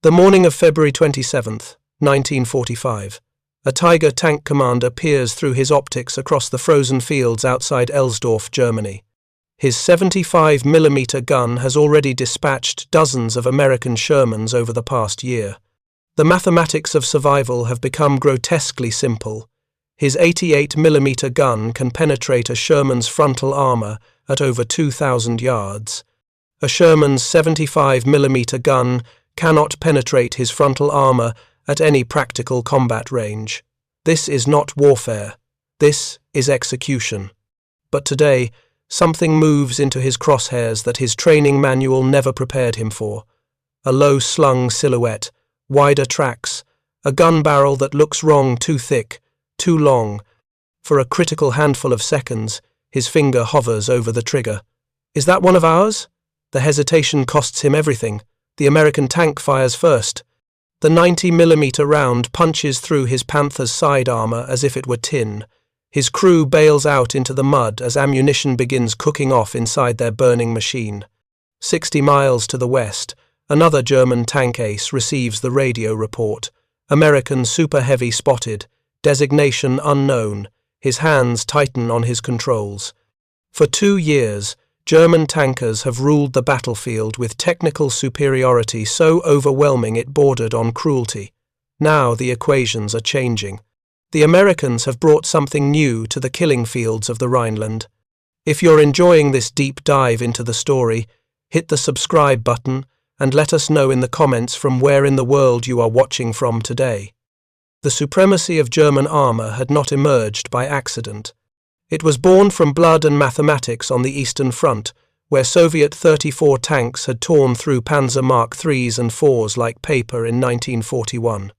The morning of February 27th, 1945, a Tiger tank commander peers through his optics across the frozen fields outside Elsdorf, Germany. His 75mm gun has already dispatched dozens of American Shermans over the past year. The mathematics of survival have become grotesquely simple. His 88mm gun can penetrate a Sherman's frontal armor at over 2,000 yards. A Sherman's 75mm gun cannot penetrate his frontal armor at any practical combat range. This is not warfare. This is execution. But today, something moves into his crosshairs that his training manual never prepared him for. A low-slung silhouette, wider tracks, a gun barrel that looks wrong, too thick, too long. For a critical handful of seconds, his finger hovers over the trigger. Is that one of ours? The hesitation costs him everything. The American tank fires first. The 90mm round punches through his Panther's side armor as if it were tin. His crew bails out into the mud as ammunition begins cooking off inside their burning machine. 60 miles to the west, another German tank ace receives the radio report. American Super Heavy spotted, designation unknown. His hands tighten on his controls. For 2 years, German tankers have ruled the battlefield with technical superiority so overwhelming it bordered on cruelty. Now the equations are changing. The Americans have brought something new to the killing fields of the Rhineland. If you're enjoying this deep dive into the story, hit the subscribe button and let us know in the comments from where in the world you are watching from today. The supremacy of German armor had not emerged by accident. It was born from blood and mathematics on the Eastern Front, where Soviet 34 tanks had torn through Panzer Mark IIIs and IVs like paper in 1941.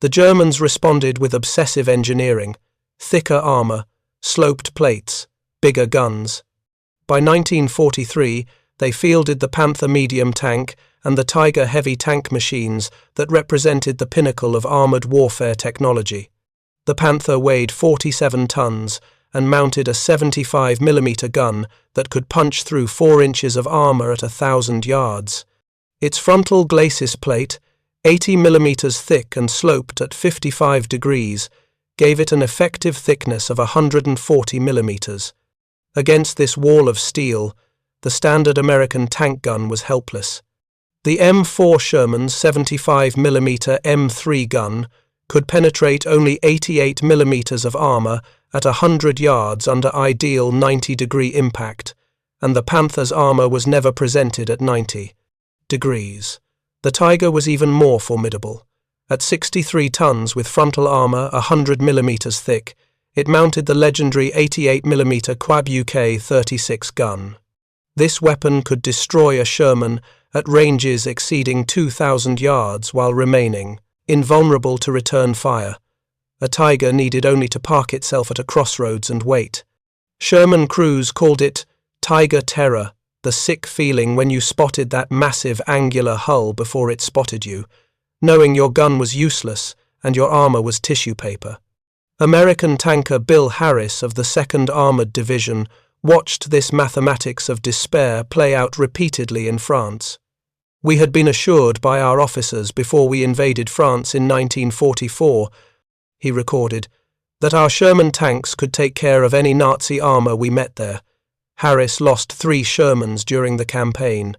The Germans responded with obsessive engineering, thicker armor, sloped plates, bigger guns. By 1943, they fielded the Panther medium tank and the Tiger heavy tank machines that represented the pinnacle of armored warfare technology. The Panther weighed 47 tons and mounted a 75mm gun that could punch through 4 inches of armor at 1,000 yards. Its frontal glacis plate, 80mm thick and sloped at 55 degrees, gave it an effective thickness of 140mm. Against this wall of steel, the standard American tank gun was helpless. The M4 Sherman's 75mm M3 gun could penetrate only 88mm of armor at 100 yards under ideal 90-degree impact, and the Panther's armor was never presented at 90 degrees. The Tiger was even more formidable. At 63 tons with frontal armor 100mm thick, it mounted the legendary 88mm Quab UK 36 gun. This weapon could destroy a Sherman at ranges exceeding 2,000 yards while remaining invulnerable to return fire. A Tiger needed only to park itself at a crossroads and wait. Sherman crews called it Tiger Terror, the sick feeling when you spotted that massive angular hull before it spotted you, knowing your gun was useless and your armor was tissue paper. American tanker Bill Harris of the 2nd Armored Division watched this mathematics of despair play out repeatedly in France. We had been assured by our officers before we invaded France in 1944, he recorded, that our Sherman tanks could take care of any Nazi armor we met there. Harris lost 3 Shermans during the campaign.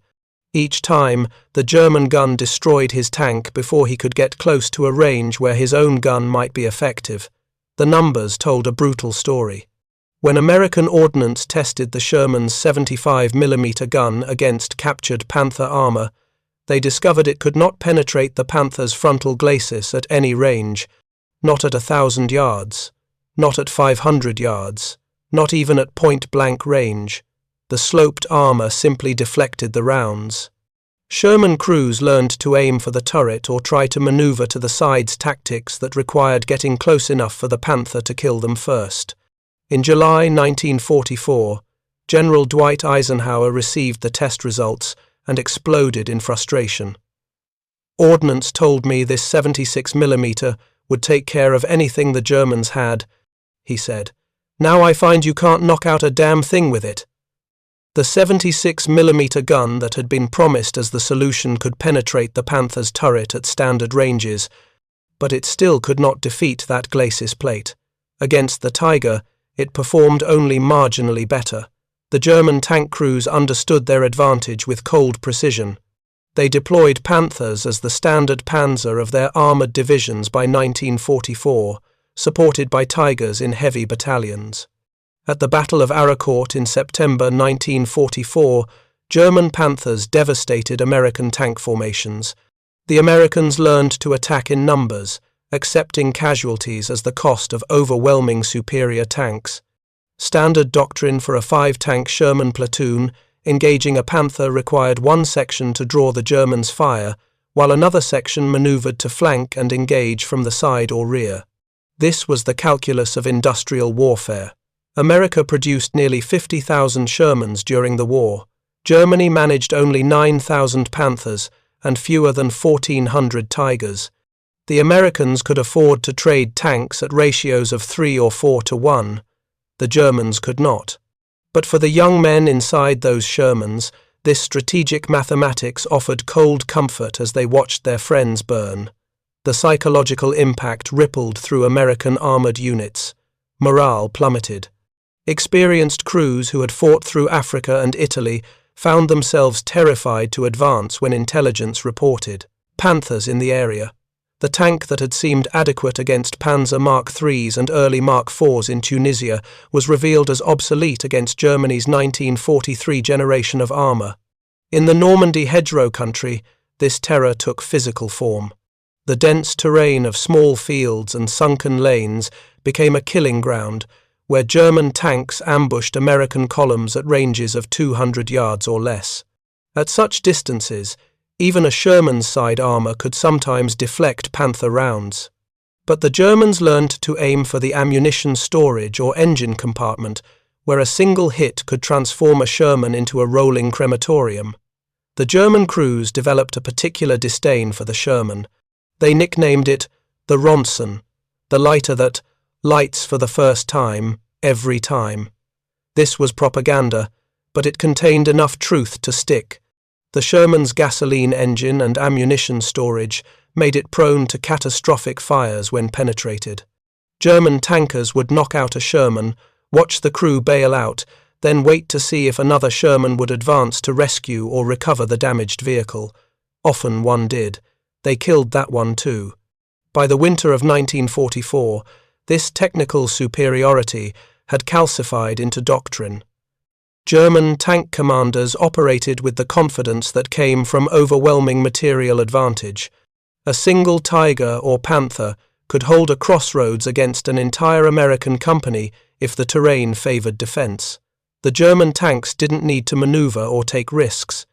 Each time, the German gun destroyed his tank before he could get close to a range where his own gun might be effective. The numbers told a brutal story. When American ordnance tested the Sherman's 75mm gun against captured Panther armor, they discovered it could not penetrate the Panther's frontal glacis at any range, not at 1,000 yards, not at 500 yards, not even at point-blank range. The sloped armor simply deflected the rounds. Sherman crews learned to aim for the turret or try to maneuver to the sides tactics that required getting close enough for the Panther to kill them first. In July 1944, General Dwight Eisenhower received the test results and exploded in frustration. Ordnance told me this 76mm would take care of anything the Germans had, he said. Now I find you can't knock out a damn thing with it. The 76mm gun that had been promised as the solution could penetrate the Panther's turret at standard ranges, but it still could not defeat that glacis plate. Against the Tiger, it performed only marginally better. The German tank crews understood their advantage with cold precision. They deployed Panthers as the standard Panzer of their armoured divisions by 1944, supported by Tigers in heavy battalions. At the Battle of Aracourt in September 1944, German Panthers devastated American tank formations. The Americans learned to attack in numbers, accepting casualties as the cost of overwhelming superior tanks. Standard doctrine for a 5-tank Sherman platoon engaging a Panther required one section to draw the Germans' fire, while another section manoeuvred to flank and engage from the side or rear. This was the calculus of industrial warfare. America produced nearly 50,000 Shermans during the war. Germany managed only 9,000 Panthers and fewer than 1,400 Tigers. The Americans could afford to trade tanks at ratios of 3 or 4 to 1. The Germans could not. But for the young men inside those Shermans, this strategic mathematics offered cold comfort as they watched their friends burn. The psychological impact rippled through American armoured units. Morale plummeted. Experienced crews who had fought through Africa and Italy found themselves terrified to advance when intelligence reported Panthers in the area. The tank that had seemed adequate against Panzer Mark IIIs and early Mark IVs in Tunisia was revealed as obsolete against Germany's 1943 generation of armour. In the Normandy hedgerow country, this terror took physical form. The dense terrain of small fields and sunken lanes became a killing ground, where German tanks ambushed American columns at ranges of 200 yards or less. At such distances, even a Sherman's side armour could sometimes deflect Panther rounds. But the Germans learned to aim for the ammunition storage or engine compartment, where a single hit could transform a Sherman into a rolling crematorium. The German crews developed a particular disdain for the Sherman. They nicknamed it the Ronson, the lighter that lights for the first time, every time. This was propaganda, but it contained enough truth to stick. The Sherman's gasoline engine and ammunition storage made it prone to catastrophic fires when penetrated. German tankers would knock out a Sherman, watch the crew bail out, then wait to see if another Sherman would advance to rescue or recover the damaged vehicle. Often one did. They killed that one too. By the winter of 1944, this technical superiority had calcified into doctrine. German tank commanders operated with the confidence that came from overwhelming material advantage. A single Tiger or Panther could hold a crossroads against an entire American company if the terrain favoured defence. The German tanks didn't need to manoeuvre or take risks.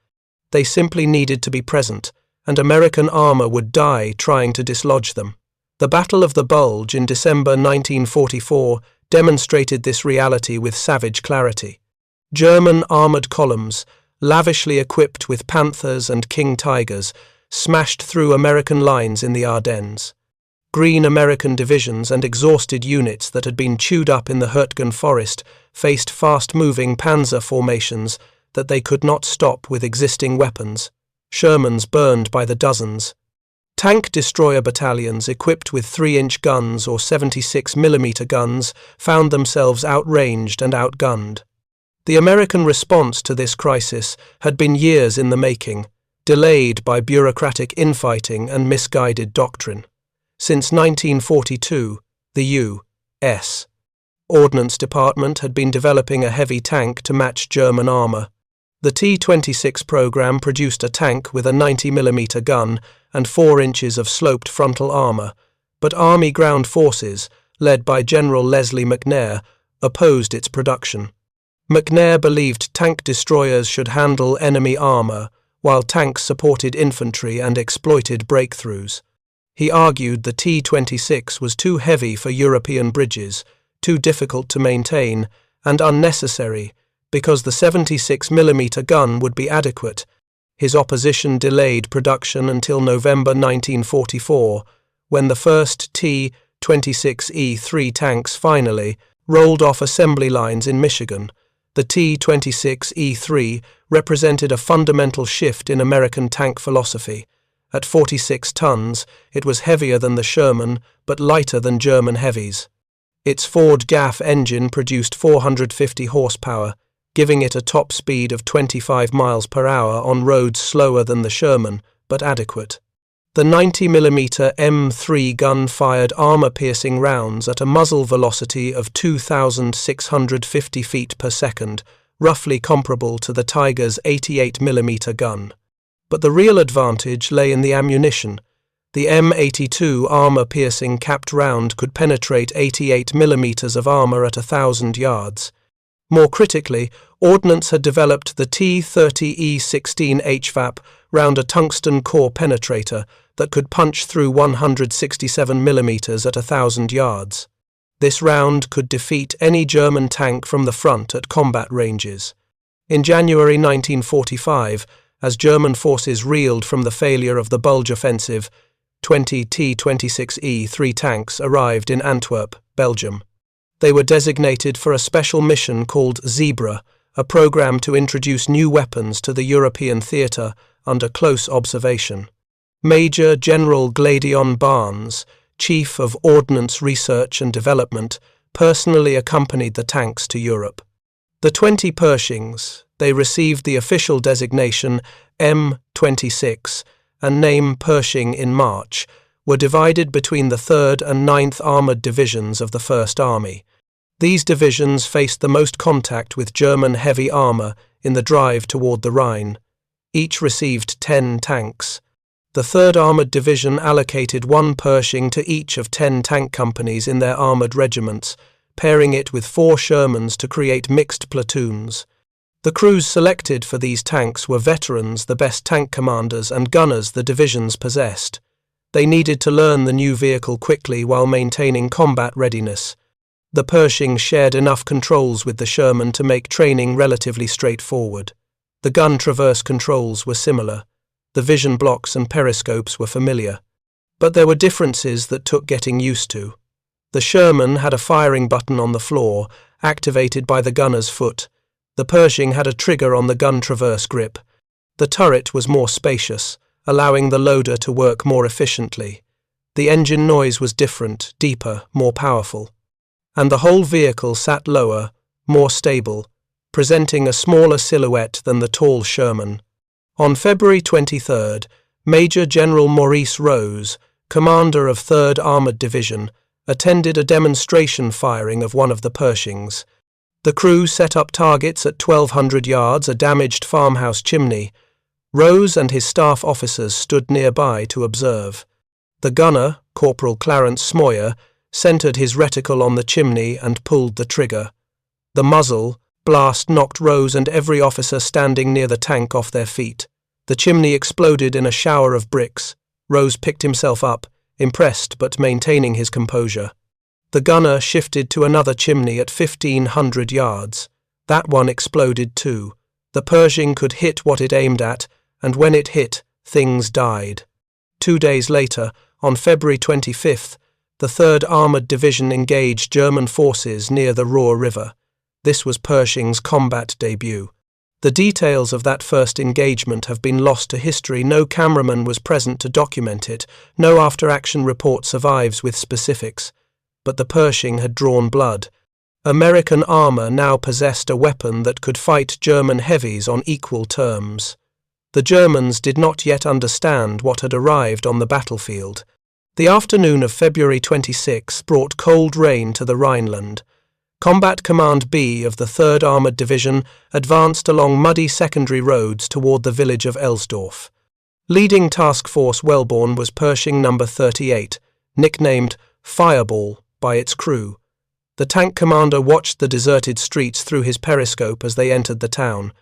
They simply needed to be present, and American armour would die trying to dislodge them. The Battle of the Bulge in December 1944 demonstrated this reality with savage clarity. German armoured columns, lavishly equipped with Panthers and King Tigers, smashed through American lines in the Ardennes. Green American divisions and exhausted units that had been chewed up in the Hurtgen forest faced fast-moving Panzer formations that they could not stop with existing weapons. Shermans burned by the dozens. Tank destroyer battalions equipped with 3-inch guns or 76mm guns found themselves outranged and outgunned. The American response to this crisis had been years in the making, delayed by bureaucratic infighting and misguided doctrine. Since 1942, the U.S. Ordnance Department had been developing a heavy tank to match German armour. The T-26 program produced a tank with a 90mm gun and 4 inches of sloped frontal armour, but Army Ground Forces, led by General Leslie McNair, opposed its production. McNair believed tank destroyers should handle enemy armour, while tanks supported infantry and exploited breakthroughs. He argued the T-26 was too heavy for European bridges, too difficult to maintain, and unnecessary, because the 76mm gun would be adequate. His opposition delayed production until November 1944, when the first T-26E3 tanks finally rolled off assembly lines in Michigan. The T-26E3 represented a fundamental shift in American tank philosophy. At 46 tons, it was heavier than the Sherman, but lighter than German heavies. Its Ford GAF engine produced 450 horsepower, giving it a top speed of 25 miles per hour on roads slower than the Sherman, but adequate. The 90mm M3 gun fired armor-piercing rounds at a muzzle velocity of 2,650 feet per second, roughly comparable to the Tiger's 88mm gun. But the real advantage lay in the ammunition. The M82 armor-piercing capped round could penetrate 88mm of armor at 1,000 yards. More critically, Ordnance had developed the T-30E16 HVAP round a tungsten core penetrator that could punch through 167mm at 1,000 yards. This round could defeat any German tank from the front at combat ranges. In January 1945, as German forces reeled from the failure of the Bulge offensive, 20 T-26E3 tanks arrived in Antwerp, Belgium. They were designated for a special mission called Zebra, a program to introduce new weapons to the European theatre under close observation. Major General Gladion Barnes, Chief of Ordnance Research and Development, personally accompanied the tanks to Europe. The 20 Pershings, they received the official designation M26 and name Pershing in March, were divided between the 3rd and 9th Armoured Divisions of the First Army. These divisions faced the most contact with German heavy armour in the drive toward the Rhine. Each received 10 tanks. The 3rd Armoured Division allocated 1 Pershing to each of 10 tank companies in their armoured regiments, pairing it with 4 Shermans to create mixed platoons. The crews selected for these tanks were veterans, the best tank commanders and gunners the divisions possessed. They needed to learn the new vehicle quickly while maintaining combat readiness. The Pershing shared enough controls with the Sherman to make training relatively straightforward. The gun traverse controls were similar. The vision blocks and periscopes were familiar. But there were differences that took getting used to. The Sherman had a firing button on the floor, activated by the gunner's foot. The Pershing had a trigger on the gun traverse grip. The turret was more spacious, allowing the loader to work more efficiently. The engine noise was different, deeper, more powerful. And the whole vehicle sat lower, more stable, presenting a smaller silhouette than the tall Sherman. On February 23rd, Major General Maurice Rose, commander of 3rd Armoured Division, attended a demonstration firing of one of the Pershings. The crew set up targets at 1,200 yards, a damaged farmhouse chimney. Rose and his staff officers stood nearby to observe. The gunner, Corporal Clarence Smoyer, centered his reticle on the chimney and pulled the trigger. The muzzle blast knocked Rose and every officer standing near the tank off their feet. The chimney exploded in a shower of bricks. Rose picked himself up, impressed but maintaining his composure. The gunner shifted to another chimney at 1,500 yards. That one exploded too. The Pershing could hit what it aimed at, and when it hit, things died. 2 days later, on February 25th, the 3rd Armoured Division engaged German forces near the Ruhr River. This was Pershing's combat debut. The details of that first engagement have been lost to history. No cameraman was present to document it. No after-action report survives with specifics. But the Pershing had drawn blood. American armor now possessed a weapon that could fight German heavies on equal terms. The Germans did not yet understand what had arrived on the battlefield. The afternoon of February 26 brought cold rain to the Rhineland. Combat Command B of the 3rd Armoured Division advanced along muddy secondary roads toward the village of Elsdorf. Leading Task Force Wellborn was Pershing No. 38, nicknamed Fireball by its crew. The tank commander watched the deserted streets through his periscope as they entered the town.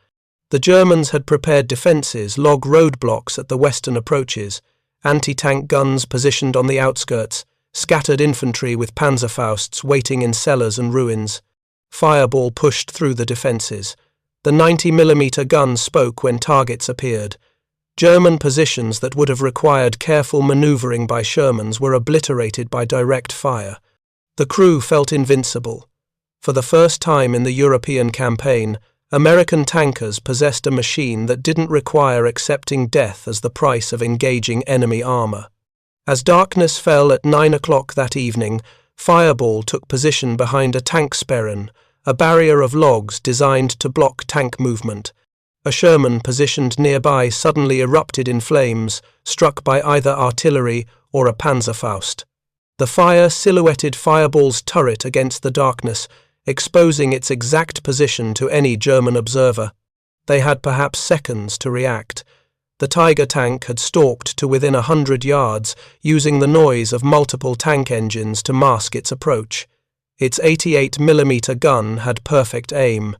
The Germans had prepared defences, log roadblocks at the western approaches, anti-tank guns positioned on the outskirts, scattered infantry with Panzerfausts waiting in cellars and ruins. Fireball pushed through the defences. The 90mm gun spoke when targets appeared. German positions that would have required careful manoeuvring by Shermans were obliterated by direct fire. The crew felt invincible. For the first time in the European campaign, American tankers possessed a machine that didn't require accepting death as the price of engaging enemy armor. As darkness fell at 9 o'clock that evening, Fireball took position behind a Tanksperren, a barrier of logs designed to block tank movement. A Sherman positioned nearby suddenly erupted in flames, struck by either artillery or a Panzerfaust. The fire silhouetted Fireball's turret against the darkness, exposing its exact position to any German observer. They had perhaps seconds to react. The Tiger tank had stalked to within 100 yards, using the noise of multiple tank engines to mask its approach. Its 88mm gun had perfect aim.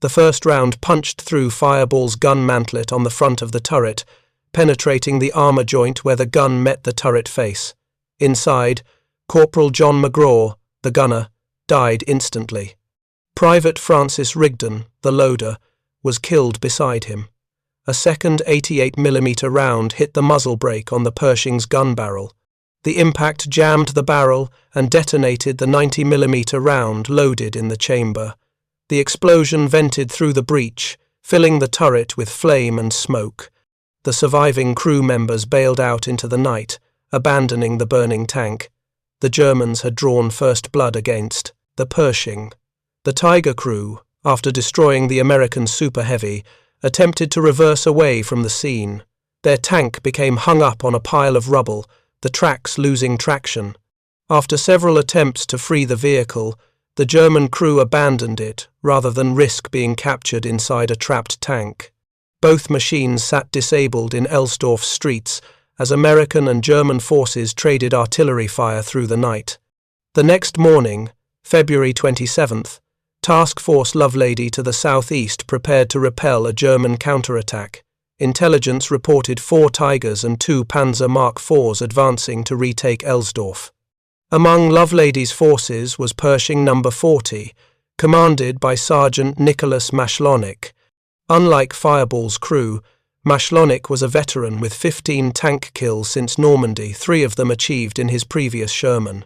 The first round punched through Fireball's gun mantlet on the front of the turret, penetrating the armor joint where the gun met the turret face. Inside, Corporal John McGraw, the gunner, died instantly. Private Francis Rigdon, the loader, was killed beside him. A second 88mm round hit the muzzle brake on the Pershing's gun barrel. The impact jammed the barrel and detonated the 90mm round loaded in the chamber. The explosion vented through the breach, filling the turret with flame and smoke. The surviving crew members bailed out into the night, abandoning the burning tank. The Germans had drawn first blood against the Pershing. The Tiger crew, after destroying the American Super Heavy, attempted to reverse away from the scene. Their tank became hung up on a pile of rubble, the tracks losing traction. After several attempts to free the vehicle, the German crew abandoned it rather than risk being captured inside a trapped tank. Both machines sat disabled in Elsdorf's streets as American and German forces traded artillery fire through the night. The next morning, February 27th, Task Force Lovelady to the southeast prepared to repel a German counterattack. Intelligence reported 4 Tigers and 2 Panzer Mark IVs advancing to retake Elsdorf. Among Lovelady's forces was Pershing No. 40, commanded by Sergeant Nicholas Mashlonik. Unlike Fireball's crew, Mashlonik was a veteran with 15 tank kills since Normandy, 3 of them achieved in his previous Sherman.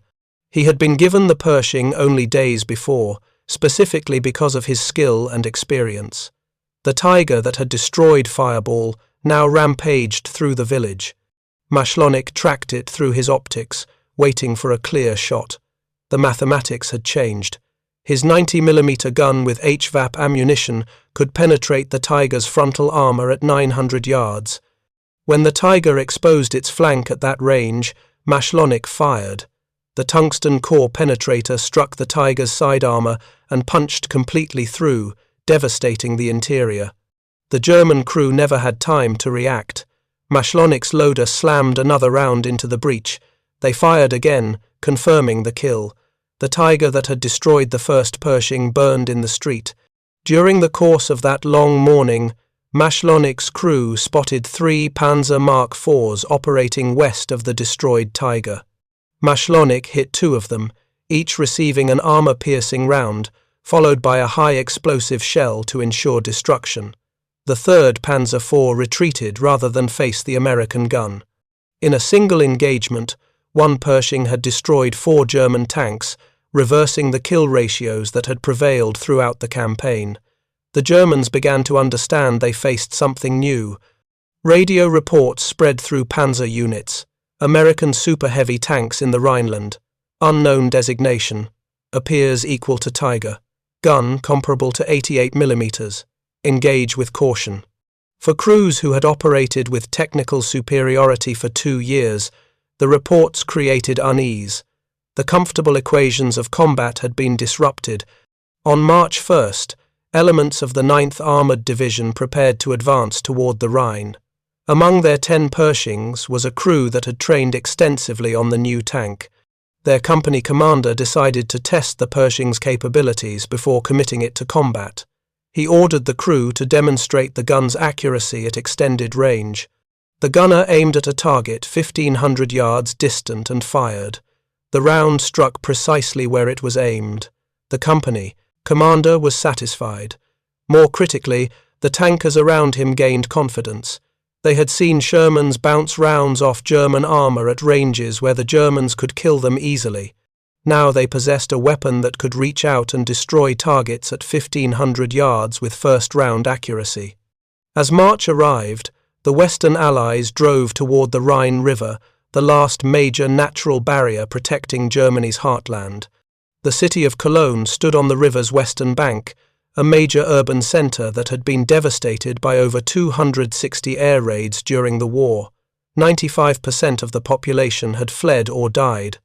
He had been given the Pershing only days before, specifically because of his skill and experience. The Tiger that had destroyed Fireball now rampaged through the village. Mashlonik tracked it through his optics, waiting for a clear shot. The mathematics had changed. His 90mm gun with HVAP ammunition could penetrate the Tiger's frontal armor at 900 yards. When the Tiger exposed its flank at that range, Mashlonik fired. The tungsten core penetrator struck the Tiger's side armor and punched completely through, devastating the interior. The German crew never had time to react. Mashlonik's loader slammed another round into the breach. They fired again, confirming the kill. The Tiger that had destroyed the first Pershing burned in the street. During the course of that long morning, Mashlonik's crew spotted 3 Panzer Mark IVs operating west of the destroyed Tiger. Mashlonik hit 2 of them, each receiving an armor-piercing round, followed by a high-explosive shell to ensure destruction. The 3rd Panzer IV retreated rather than face the American gun. In a single engagement, 1 Pershing had destroyed 4 German tanks, reversing the kill ratios that had prevailed throughout the campaign. The Germans began to understand they faced something new. Radio reports spread through Panzer units. American Super Heavy tanks in the Rhineland. Unknown designation. Appears equal to Tiger. Gun comparable to 88mm. Engage with caution. For crews who had operated with technical superiority for 2 years, the reports created unease. The comfortable equations of combat had been disrupted. On March 1st, elements of the 9th Armoured Division prepared to advance toward the Rhine. Among their 10 Pershings was a crew that had trained extensively on the new tank. Their company commander decided to test the Pershing's capabilities before committing it to combat. He ordered the crew to demonstrate the gun's accuracy at extended range. The gunner aimed at a target 1,500 yards distant and fired. The round struck precisely where it was aimed. The company commander was satisfied. More critically, the tankers around him gained confidence. They had seen Shermans bounce rounds off German armor at ranges where the Germans could kill them easily. Now they possessed a weapon that could reach out and destroy targets at 1,500 yards with first-round accuracy. As March arrived, the Western Allies drove toward the Rhine River, the last major natural barrier protecting Germany's heartland. The city of Cologne stood on the river's western bank, a major urban centre that had been devastated by over 260 air raids during the war. 95% of the population had fled or died.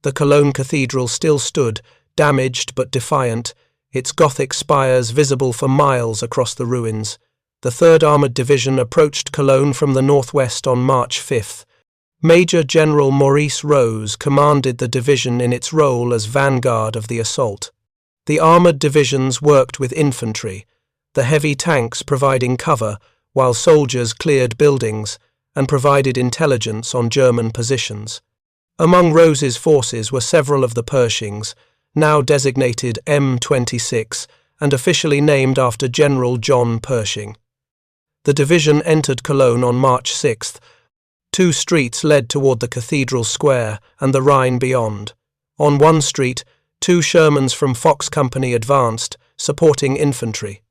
The Cologne Cathedral still stood, damaged but defiant, its Gothic spires visible for miles across the ruins. The 3rd Armoured Division approached Cologne from the northwest on March 5th. Major General Maurice Rose commanded the division in its role as vanguard of the assault. The armoured divisions worked with infantry, the heavy tanks providing cover, while soldiers cleared buildings and provided intelligence on German positions. Among Rose's forces were several of the Pershings, now designated M26 and officially named after General John Pershing. The division entered Cologne on March 6th. 2 streets led toward the Cathedral Square and the Rhine beyond. On one street, 2 Shermans from Fox Company advanced, supporting infantry.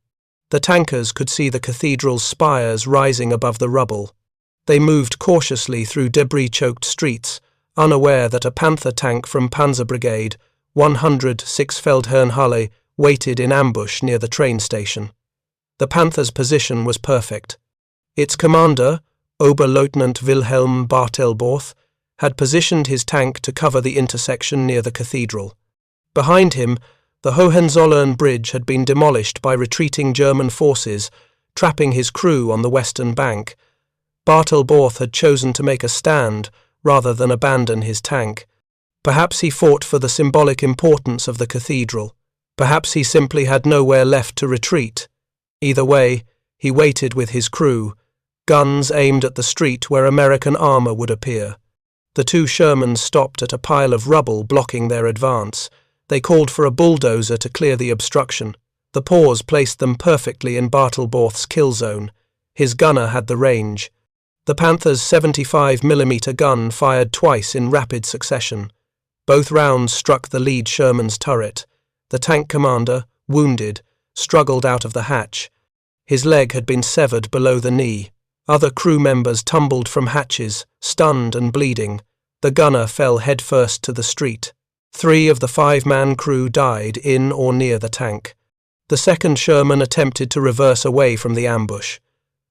The tankers could see the cathedral's spires rising above the rubble. They moved cautiously through debris-choked streets, unaware that a Panther tank from Panzer Brigade 106 Feldherrnhalle waited in ambush near the train station. The Panther's position was perfect. Its commander, Oberleutnant Wilhelm Bartelborth, had positioned his tank to cover the intersection near the cathedral. Behind him, the Hohenzollern Bridge had been demolished by retreating German forces, trapping his crew on the western bank. Bartelborth had chosen to make a stand rather than abandon his tank. Perhaps he fought for the symbolic importance of the cathedral. Perhaps he simply had nowhere left to retreat. Either way, he waited with his crew, guns aimed at the street where American armour would appear. The 2 Shermans stopped at a pile of rubble blocking their advance. They called for a bulldozer to clear the obstruction. The pause placed them perfectly in Bartelborth's kill zone. His gunner had the range. The Panther's 75mm gun fired twice in rapid succession. Both rounds struck the lead Sherman's turret. The tank commander, wounded, struggled out of the hatch. His leg had been severed below the knee. Other crew members tumbled from hatches, stunned and bleeding. The gunner fell headfirst to the street. 3 of the 5-man crew died in or near the tank. The 2nd Sherman attempted to reverse away from the ambush.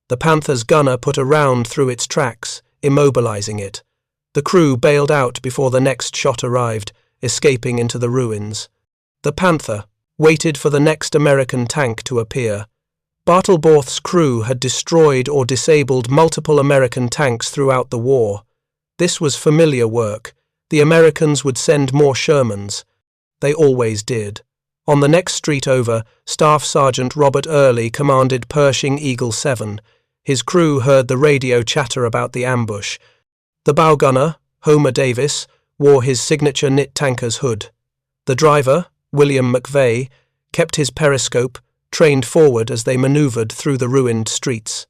The Panther's gunner put a round through its tracks, immobilizing it. The crew bailed out before the next shot arrived, escaping into the ruins. The Panther waited for the next American tank to appear. Bartelborth's crew had destroyed or disabled multiple American tanks throughout the war. This was familiar work. The Americans would send more Shermans. They always did. On the next street over, Staff Sergeant Robert Early commanded Pershing Eagle 7. His crew heard the radio chatter about the ambush. The bow gunner, Homer Davis, wore his signature knit tanker's hood. The driver, William McVeigh, kept his periscope, trained forward as they manoeuvred through the ruined streets.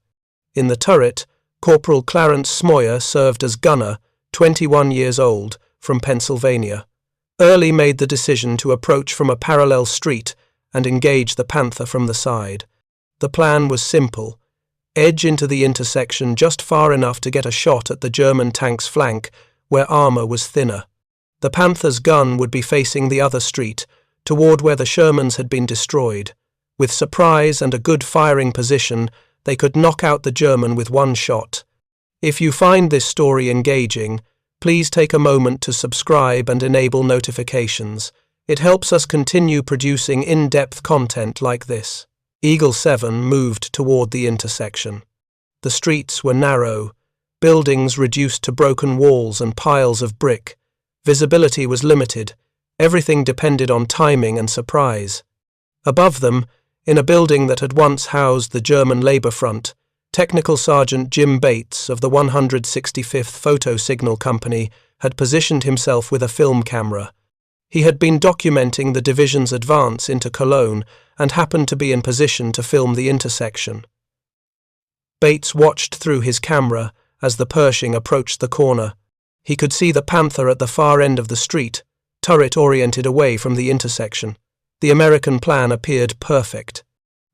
In the turret, Corporal Clarence Smoyer served as gunner, 21 years old, from Pennsylvania. Early made the decision to approach from a parallel street and engage the Panther from the side. The plan was simple. Edge into the intersection just far enough to get a shot at the German tank's flank, where armour was thinner. The Panther's gun would be facing the other street, toward where the Shermans had been destroyed. With surprise and a good firing position, they could knock out the German with one shot. If you find this story engaging, please take a moment to subscribe and enable notifications. It helps us continue producing in-depth content like this. Eagle 7 moved toward the intersection. The streets were narrow, buildings reduced to broken walls and piles of brick. Visibility was limited. Everything depended on timing and surprise. Above them, in a building that had once housed the German Labour Front, Technical Sergeant Jim Bates of the 165th Photo Signal Company had positioned himself with a film camera. He had been documenting the division's advance into Cologne and happened to be in position to film the intersection. Bates watched through his camera as the Pershing approached the corner. He could see the Panther at the far end of the street, turret oriented away from the intersection. The American plan appeared perfect.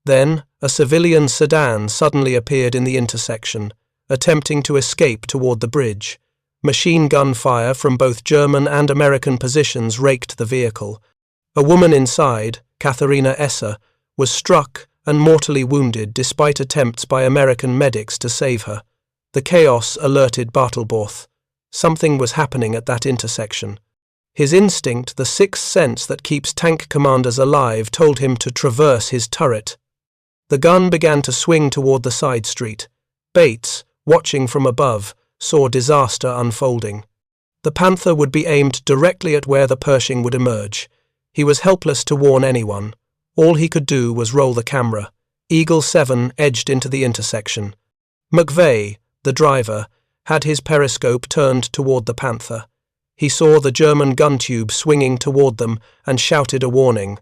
Then, a civilian sedan suddenly appeared in the intersection, attempting to escape toward the bridge. Machine gun fire from both German and American positions raked the vehicle. A woman inside, Katharina Esser, was struck and mortally wounded despite attempts by American medics to save her. The chaos alerted Bartelborth. Something was happening at that intersection. His instinct, the sixth sense that keeps tank commanders alive, told him to traverse his turret. The gun began to swing toward the side street. Bates, watching from above, saw disaster unfolding. The Panther would be aimed directly at where the Pershing would emerge. He was helpless to warn anyone. All he could do was roll the camera. Eagle 7 edged into the intersection. McVeigh, the driver, had his periscope turned toward the Panther. He saw the German gun tube swinging toward them and shouted a warning.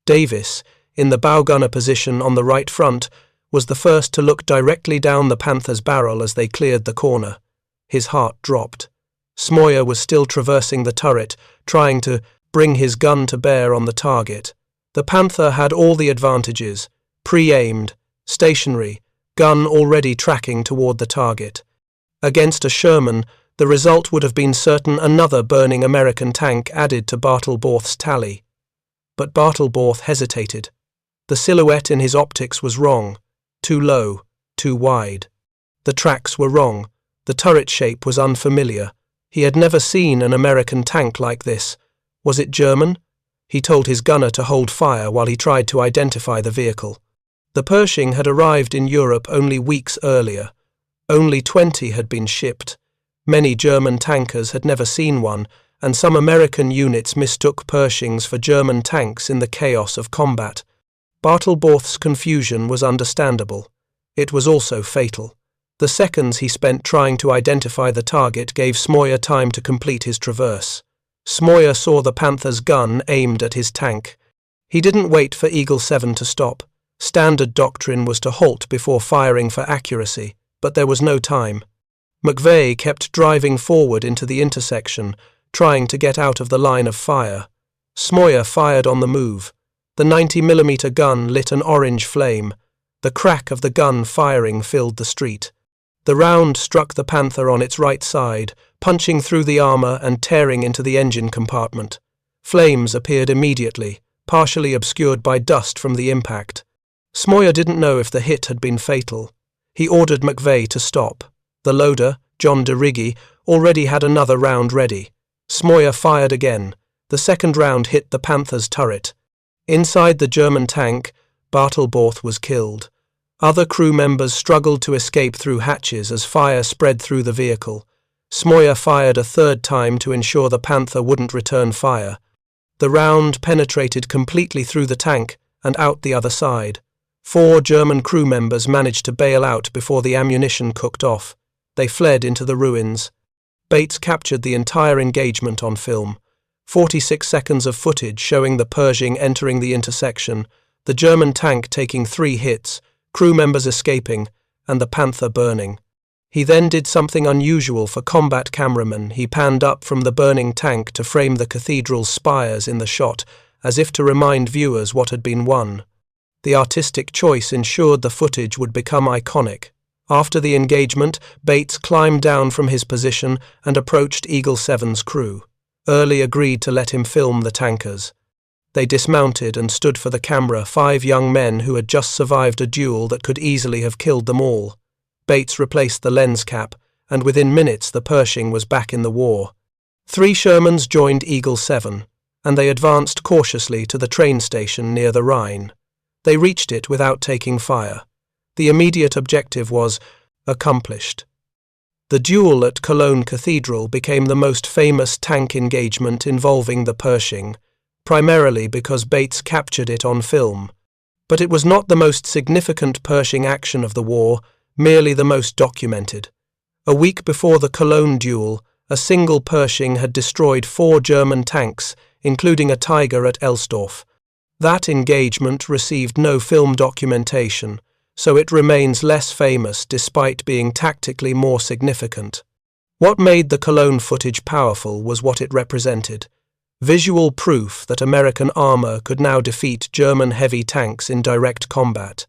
Davis, in the bow gunner position on the right front, was the first to look directly down the Panther's barrel as they cleared the corner. His heart dropped. Smoyer was still traversing the turret, trying to bring his gun to bear on the target. The Panther had all the advantages: pre-aimed, stationary, gun already tracking toward the target. Against a Sherman, the result would have been certain another burning American tank added to Bartelborth's tally. But Bartelborth hesitated. The silhouette in his optics was wrong. Too low, too wide. The tracks were wrong. The turret shape was unfamiliar. He had never seen an American tank like this. Was it German? He told his gunner to hold fire while he tried to identify the vehicle. The Pershing had arrived in Europe only weeks earlier. Only 20 had been shipped. Many German tankers had never seen one, and some American units mistook Pershings for German tanks in the chaos of combat. Bartelborth's confusion was understandable. It was also fatal. The seconds he spent trying to identify the target gave Smoyer time to complete his traverse. Smoyer saw the Panther's gun aimed at his tank. He didn't wait for Eagle 7 to stop. Standard doctrine was to halt before firing for accuracy, but there was no time. McVeigh kept driving forward into the intersection, trying to get out of the line of fire. Smoyer fired on the move. The 90mm gun lit an orange flame. The crack of the gun firing filled the street. The round struck the Panther on its right side, punching through the armor and tearing into the engine compartment. Flames appeared immediately, partially obscured by dust from the impact. Smoyer didn't know if the hit had been fatal. He ordered McVeigh to stop. The loader, John de Riggy, already had another round ready. Smoyer fired again. The second round hit the Panther's turret. Inside the German tank, Bartelborth was killed. Other crew members struggled to escape through hatches as fire spread through the vehicle. Smoyer fired a third time to ensure the Panther wouldn't return fire. The round penetrated completely through the tank and out the other side. 4 German crew members managed to bail out before the ammunition cooked off. They fled into the ruins. Bates captured the entire engagement on film. 46 seconds of footage showing the Pershing entering the intersection, the German tank taking 3 hits, crew members escaping, and the Panther burning. He then did something unusual for combat cameramen. He panned up from the burning tank to frame the cathedral's spires in the shot, as if to remind viewers what had been won. The artistic choice ensured the footage would become iconic. After the engagement, Bates climbed down from his position and approached Eagle 7's crew. Early agreed to let him film the tankers. They dismounted and stood for the camera, 5 young men who had just survived a duel that could easily have killed them all. Bates replaced the lens cap, and within minutes the Pershing was back in the war. 3 Shermans joined Eagle 7, and they advanced cautiously to the train station near the Rhine. They reached it without taking fire. The immediate objective was accomplished. The duel at Cologne Cathedral became the most famous tank engagement involving the Pershing, primarily because Bates captured it on film. But it was not the most significant Pershing action of the war, merely the most documented. A week before the Cologne duel, a single Pershing had destroyed 4 German tanks, including a Tiger at Elsdorf. That engagement received no film documentation, so it remains less famous despite being tactically more significant. What made the Cologne footage powerful was what it represented. visual proof that American armor could now defeat German heavy tanks in direct combat.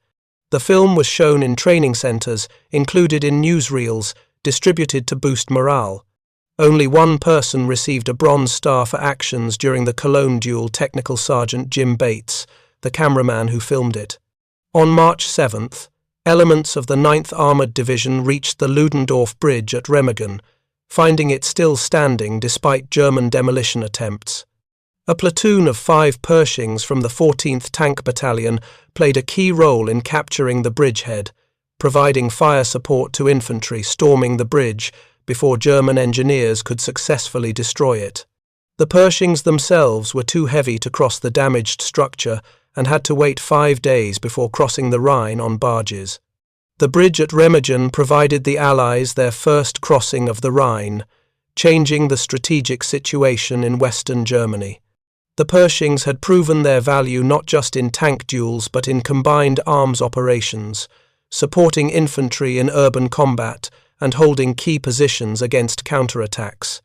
The film was shown in training centers, included in newsreels, distributed to boost morale. Only one person received a Bronze Star for actions during the Cologne duel, Technical Sergeant Jim Bates, the cameraman who filmed it. On March 7th, elements of the 9th Armored Division reached the Ludendorff Bridge at Remagen, finding it still standing despite German demolition attempts. A platoon of 5 Pershings from the 14th Tank Battalion played a key role in capturing the bridgehead, providing fire support to infantry storming the bridge before German engineers could successfully destroy it. The Pershings themselves were too heavy to cross the damaged structure and had to wait 5 days before crossing the Rhine on barges. The bridge at Remagen provided the Allies their first crossing of the Rhine, changing the strategic situation in Western Germany. The Pershings had proven their value not just in tank duels but in combined arms operations, supporting infantry in urban combat and holding key positions against counterattacks.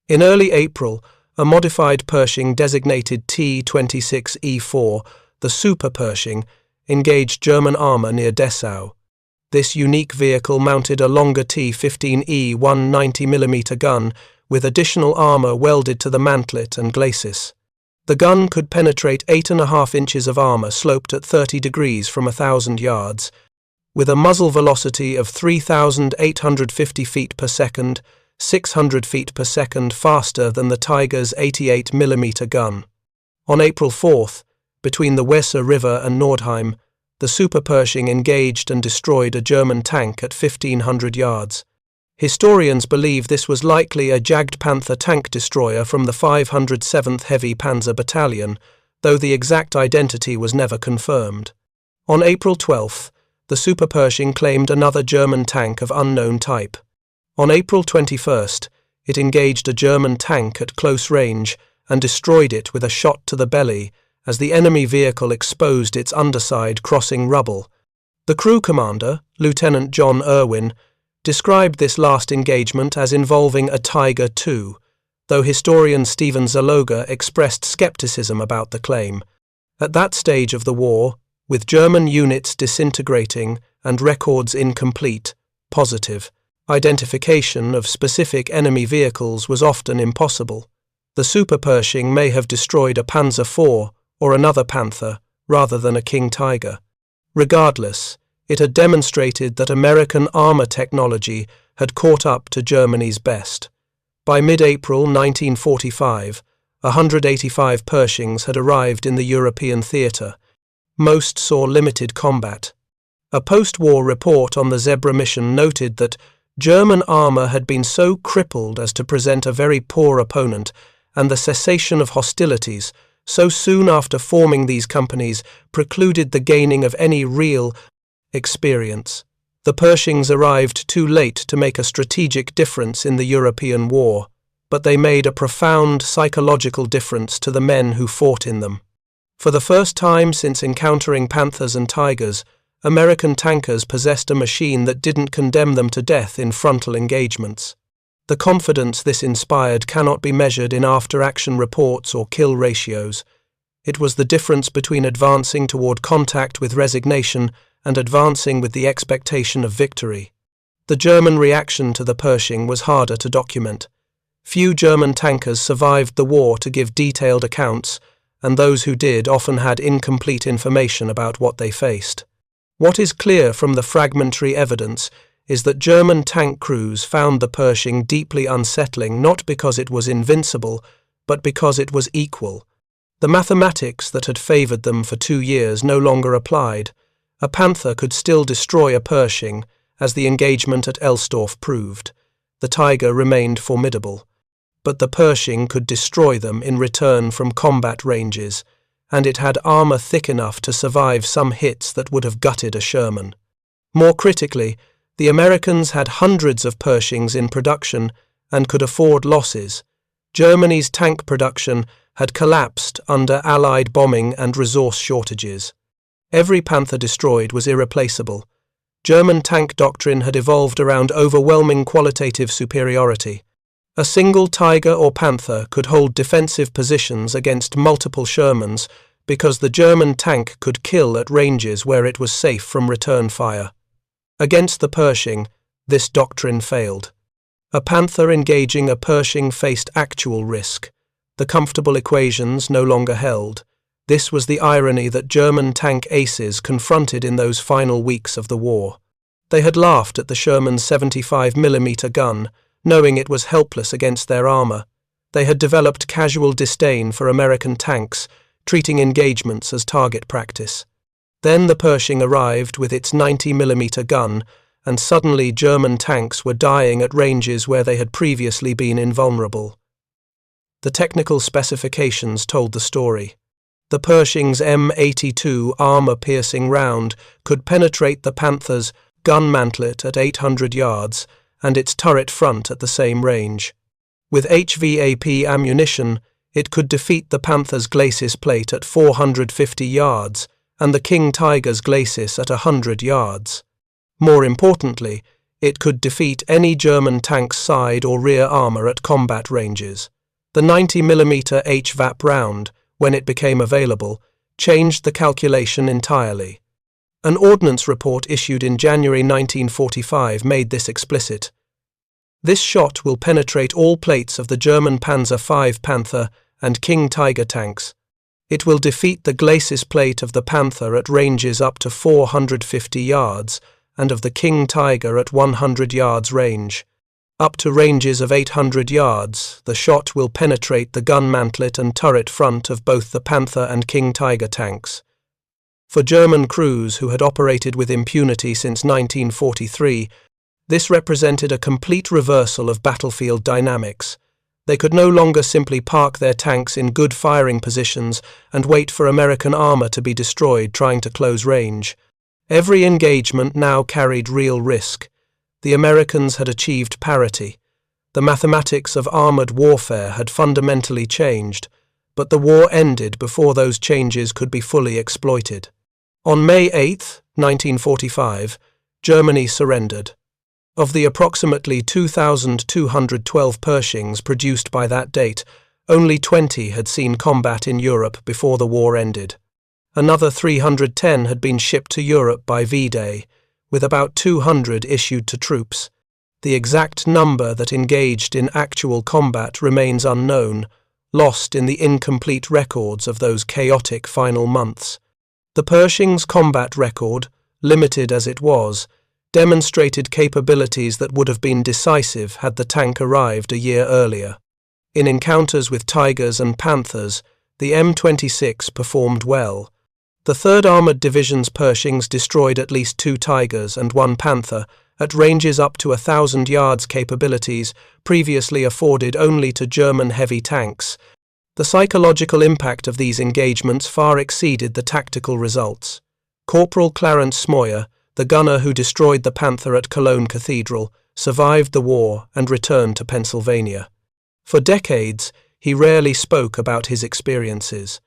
In early April, a modified Pershing designated T-26E4, the Super Pershing, engaged German armor near Dessau. This unique vehicle mounted a longer T-15E 190mm gun with additional armor welded to the mantlet and glacis. The gun could penetrate 8.5 inches of armor sloped at 30 degrees from 1,000 yards, with a muzzle velocity of 3,850 feet per second, 600 feet per second faster than the Tiger's 88mm gun. On April 4th, between the Weser River and Nordheim, the Super Pershing engaged and destroyed a German tank at 1,500 yards. Historians believe this was likely a Jagd Panther tank destroyer from the 507th Heavy Panzer Battalion, though the exact identity was never confirmed. On April 12th, the Super Pershing claimed another German tank of unknown type. On April 21st, it engaged a German tank at close range and destroyed it with a shot to the belly as the enemy vehicle exposed its underside crossing rubble. The crew commander, Lieutenant John Irwin, described this last engagement as involving a Tiger II, though historian Stephen Zaloga expressed skepticism about the claim. At that stage of the war, with German units disintegrating and records incomplete, positive, identification of specific enemy vehicles was often impossible. The Super Pershing may have destroyed a Panzer IV or another Panther rather than a King Tiger. Regardless, it had demonstrated that American armor technology had caught up to Germany's best. By mid-April 1945, 185 Pershings had arrived in the European theatre. Most saw limited combat. A post-war report on the Zebra mission noted that German armor had been so crippled as to present a very poor opponent, and the cessation of hostilities, so soon after forming these companies, precluded the gaining of any real experience. The Pershings arrived too late to make a strategic difference in the European war, but they made a profound psychological difference to the men who fought in them. For the first time since encountering Panthers and Tigers, American tankers possessed a machine that didn't condemn them to death in frontal engagements. The confidence this inspired cannot be measured in after-action reports or kill ratios. It was the difference between advancing toward contact with resignation and advancing with the expectation of victory. The German reaction to the Pershing was harder to document. Few German tankers survived the war to give detailed accounts, and those who did often had incomplete information about what they faced. What is clear from the fragmentary evidence is that German tank crews found the Pershing deeply unsettling not because it was invincible, but because it was equal. The mathematics that had favored them for 2 years no longer applied. A Panther could still destroy a Pershing, as the engagement at Elsdorf proved. The Tiger remained formidable. But the Pershing could destroy them in return from combat ranges, and it had armor thick enough to survive some hits that would have gutted a Sherman. More critically, the Americans had hundreds of Pershings in production and could afford losses. Germany's tank production had collapsed under Allied bombing and resource shortages. Every Panther destroyed was irreplaceable. German tank doctrine had evolved around overwhelming qualitative superiority. A single Tiger or Panther could hold defensive positions against multiple Shermans because the German tank could kill at ranges where it was safe from return fire. Against the Pershing, this doctrine failed. A Panther engaging a Pershing faced actual risk. The comfortable equations no longer held. This was the irony that German tank aces confronted in those final weeks of the war. They had laughed at the Sherman's 75mm gun, knowing it was helpless against their armor. They had developed casual disdain for American tanks, treating engagements as target practice. Then the Pershing arrived with its 90mm gun, and suddenly German tanks were dying at ranges where they had previously been invulnerable. The technical specifications told the story. The Pershing's M82 armor-piercing round could penetrate the Panther's gun mantlet at 800 yards and its turret front at the same range. With HVAP ammunition, it could defeat the Panther's glacis plate at 450 yards and the King Tiger's glacis at 100 yards. More importantly, it could defeat any German tank's side or rear armor at combat ranges. The 90mm HVAP round, when it became available, changed the calculation entirely. An ordnance report issued in January 1945 made this explicit. This shot will penetrate all plates of the German Panzer V Panther and King Tiger tanks. It will defeat the glacis plate of the Panther at ranges up to 450 yards and of the King Tiger at 100 yards range. Up to ranges of 800 yards, the shot will penetrate the gun mantlet and turret front of both the Panther and King Tiger tanks. For German crews who had operated with impunity since 1943, this represented a complete reversal of battlefield dynamics. They could no longer simply park their tanks in good firing positions and wait for American armor to be destroyed trying to close range. Every engagement now carried real risk. The Americans had achieved parity. The mathematics of armored warfare had fundamentally changed, but the war ended before those changes could be fully exploited. On May 8, 1945, Germany surrendered. Of the approximately 2,212 Pershings produced by that date, only 20 had seen combat in Europe before the war ended. Another 310 had been shipped to Europe by V-Day, with about 200 issued to troops. The exact number that engaged in actual combat remains unknown, lost in the incomplete records of those chaotic final months. The Pershing's combat record, limited as it was, demonstrated capabilities that would have been decisive had the tank arrived a year earlier. In encounters with Tigers and Panthers, the M26 performed well. The 3rd Armoured Division's Pershings destroyed at least 2 Tigers and 1 Panther at ranges up to 1,000 yards, capabilities previously afforded only to German heavy tanks. The psychological impact of these engagements far exceeded the tactical results. Corporal Clarence Smoyer, the gunner who destroyed the Panther at Cologne Cathedral, survived the war and returned to Pennsylvania. For decades, he rarely spoke about his experiences.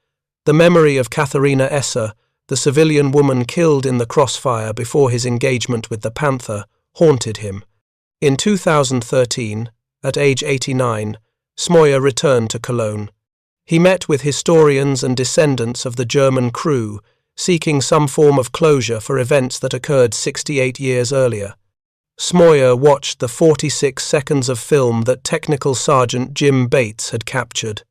The memory of Katharina Esser, the civilian woman killed in the crossfire before his engagement with the Panther, haunted him. In 2013, at age 89, Smoyer returned to Cologne. He met with historians and descendants of the German crew, seeking some form of closure for events that occurred 68 years earlier. Smoyer watched the 46 seconds of film that Technical Sergeant Jim Bates had captured.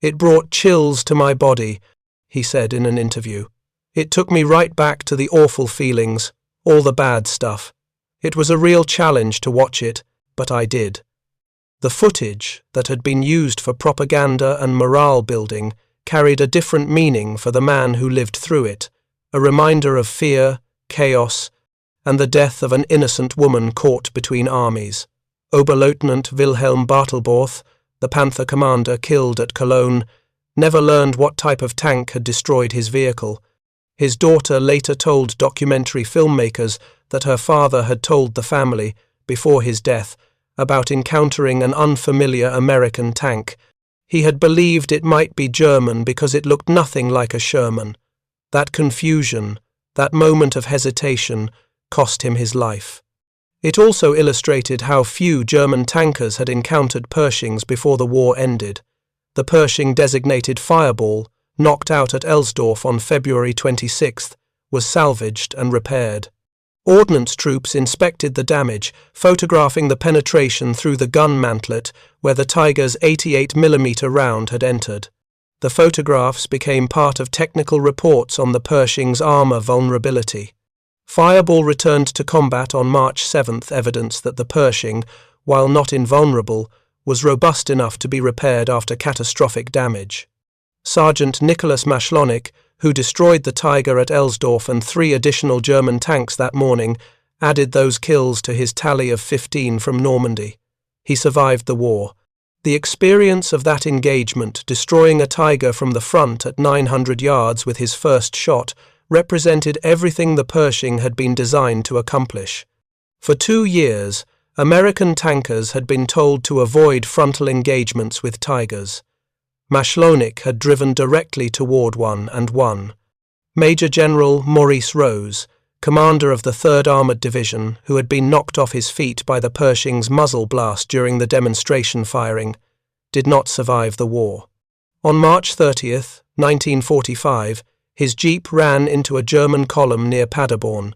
"It brought chills to my body," he said in an interview. "It took me right back to the awful feelings, all the bad stuff. It was a real challenge to watch it, but I did." The footage that had been used for propaganda and morale building carried a different meaning for the man who lived through it, a reminder of fear, chaos, and the death of an innocent woman caught between armies. Oberleutnant Wilhelm Bartelborth, the Panther commander killed at Cologne, never learned what type of tank had destroyed his vehicle. His daughter later told documentary filmmakers that her father had told the family, before his death, about encountering an unfamiliar American tank. He had believed it might be German because it looked nothing like a Sherman. That confusion, that moment of hesitation, cost him his life. It also illustrated how few German tankers had encountered Pershings before the war ended. The Pershing designated Fireball, knocked out at Elsdorf on February 26, was salvaged and repaired. Ordnance troops inspected the damage, photographing the penetration through the gun mantlet where the Tiger's 88mm round had entered. The photographs became part of technical reports on the Pershing's armor vulnerability. Fireball returned to combat on March 7, evidence that the Pershing, while not invulnerable, was robust enough to be repaired after catastrophic damage. Sergeant Nicholas Maschlonik, who destroyed the Tiger at Elsdorf and 3 additional German tanks that morning, added those kills to his tally of 15 from Normandy. He survived the war. The experience of that engagement, destroying a Tiger from the front at 900 yards with his first shot, represented everything the Pershing had been designed to accomplish. For 2 years, American tankers had been told to avoid frontal engagements with Tigers. Maschlonik had driven directly toward one and won. Major General Maurice Rose, commander of the 3rd Armoured Division, who had been knocked off his feet by the Pershing's muzzle blast during the demonstration firing, did not survive the war. On March 30, 1945, his jeep ran into a German column near Paderborn.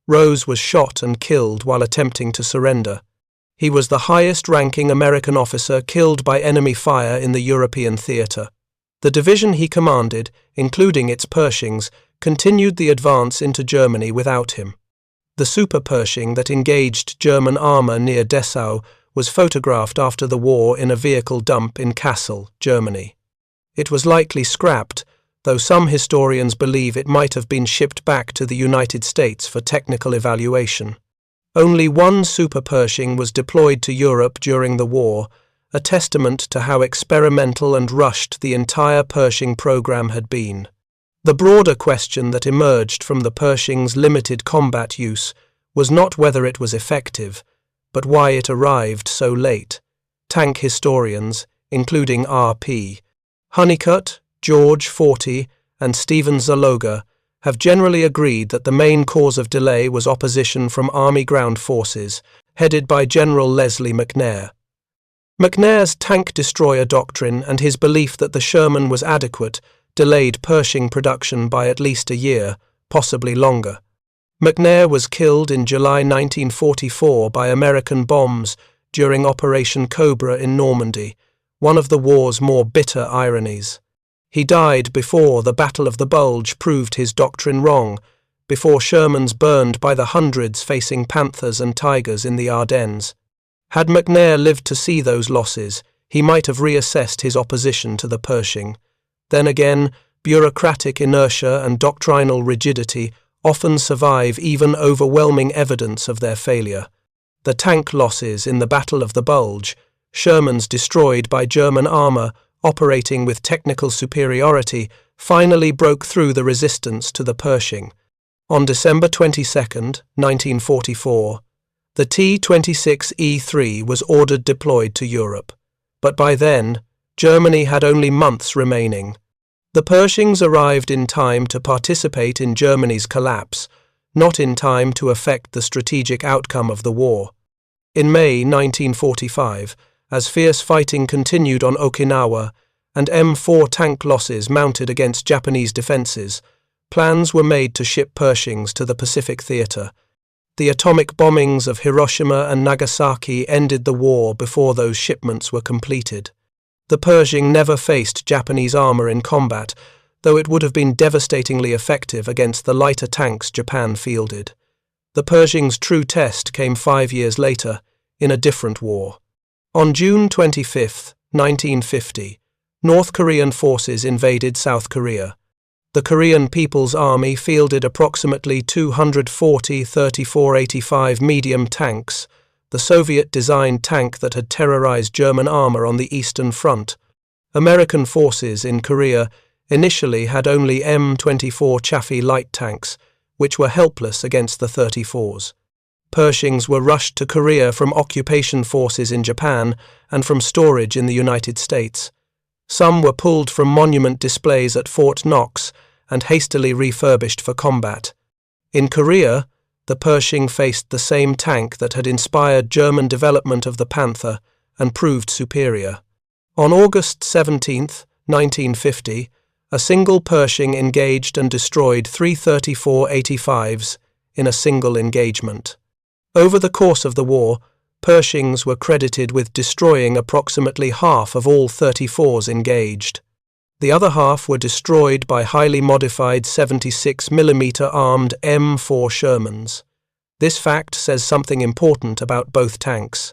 Rose was shot and killed while attempting to surrender. He was the highest-ranking American officer killed by enemy fire in the European theatre. The division he commanded, including its Pershings, continued the advance into Germany without him. The Super Pershing that engaged German armour near Dessau was photographed after the war in a vehicle dump in Kassel, Germany. It was likely scrapped, though some historians believe it might have been shipped back to the United States for technical evaluation. Only one Super Pershing was deployed to Europe during the war, a testament to how experimental and rushed the entire Pershing program had been. The broader question that emerged from the Pershing's limited combat use was not whether it was effective, but why it arrived so late. Tank historians, including R.P. Honeycutt, George 40, and Stephen Zaloga, have generally agreed that the main cause of delay was opposition from Army ground forces, headed by General Leslie McNair. McNair's tank destroyer doctrine and his belief that the Sherman was adequate delayed Pershing production by at least a year, possibly longer. McNair was killed in July 1944 by American bombs during Operation Cobra in Normandy, one of the war's more bitter ironies. He died before the Battle of the Bulge proved his doctrine wrong, before Shermans burned by the hundreds facing Panthers and Tigers in the Ardennes. Had McNair lived to see those losses, he might have reassessed his opposition to the Pershing. Then again, bureaucratic inertia and doctrinal rigidity often survive even overwhelming evidence of their failure. The tank losses in the Battle of the Bulge, Shermans destroyed by German armour operating with technical superiority, finally broke through the resistance to the Pershing. On December 22, 1944, the T-26E3 was ordered deployed to Europe. But by then, Germany had only months remaining. The Pershings arrived in time to participate in Germany's collapse, not in time to affect the strategic outcome of the war. In May 1945, as fierce fighting continued on Okinawa and M4 tank losses mounted against Japanese defences, plans were made to ship Pershings to the Pacific Theatre. The atomic bombings of Hiroshima and Nagasaki ended the war before those shipments were completed. The Pershing never faced Japanese armour in combat, though it would have been devastatingly effective against the lighter tanks Japan fielded. The Pershing's true test came 5 years later, in a different war. On June 25, 1950, North Korean forces invaded South Korea. The Korean People's Army fielded approximately 240 3485 medium tanks, the Soviet-designed tank that had terrorized German armor on the Eastern Front. American forces in Korea initially had only M24 Chaffee light tanks, which were helpless against the 34s. Pershings were rushed to Korea from occupation forces in Japan and from storage in the United States. Some were pulled from monument displays at Fort Knox and hastily refurbished for combat. In Korea, the Pershing faced the same tank that had inspired German development of the Panther and proved superior. On August 17, 1950, a single Pershing engaged and destroyed 3 34-85s in a single engagement. Over the course of the war, Pershings were credited with destroying approximately half of all 34s engaged. The other half were destroyed by highly modified 76mm armed M4 Shermans. This fact says something important about both tanks.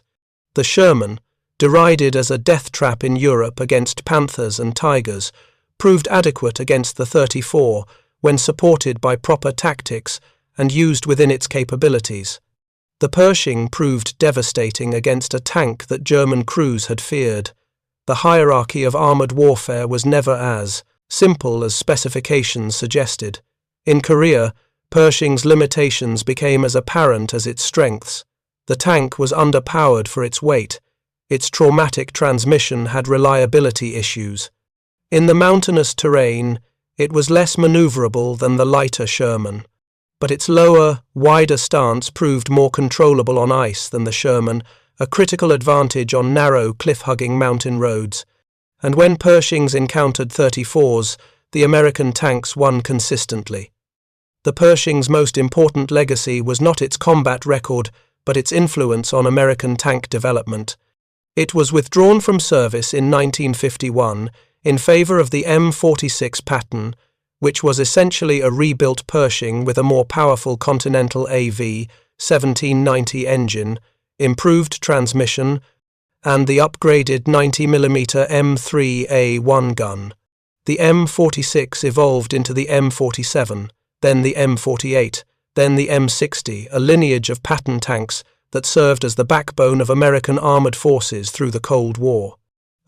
The Sherman, derided as a death trap in Europe against Panthers and Tigers, proved adequate against the 34 when supported by proper tactics and used within its capabilities. The Pershing proved devastating against a tank that German crews had feared. The hierarchy of armoured warfare was never as simple as specifications suggested. In Korea, Pershing's limitations became as apparent as its strengths. The tank was underpowered for its weight. Its traumatic transmission had reliability issues. In the mountainous terrain, it was less manoeuvrable than the lighter Sherman, but its lower, wider stance proved more controllable on ice than the Sherman, a critical advantage on narrow, cliff-hugging mountain roads. And when Pershings encountered 34s, the American tanks won consistently. The Pershing's most important legacy was not its combat record, but its influence on American tank development. It was withdrawn from service in 1951 in favor of the M26 pattern, which was essentially a rebuilt Pershing with a more powerful Continental AV 1790 engine, improved transmission, and the upgraded 90mm M3A1 gun. The M46 evolved into the M47, then the M48, then the M60, a lineage of Patton tanks that served as the backbone of American armoured forces through the Cold War.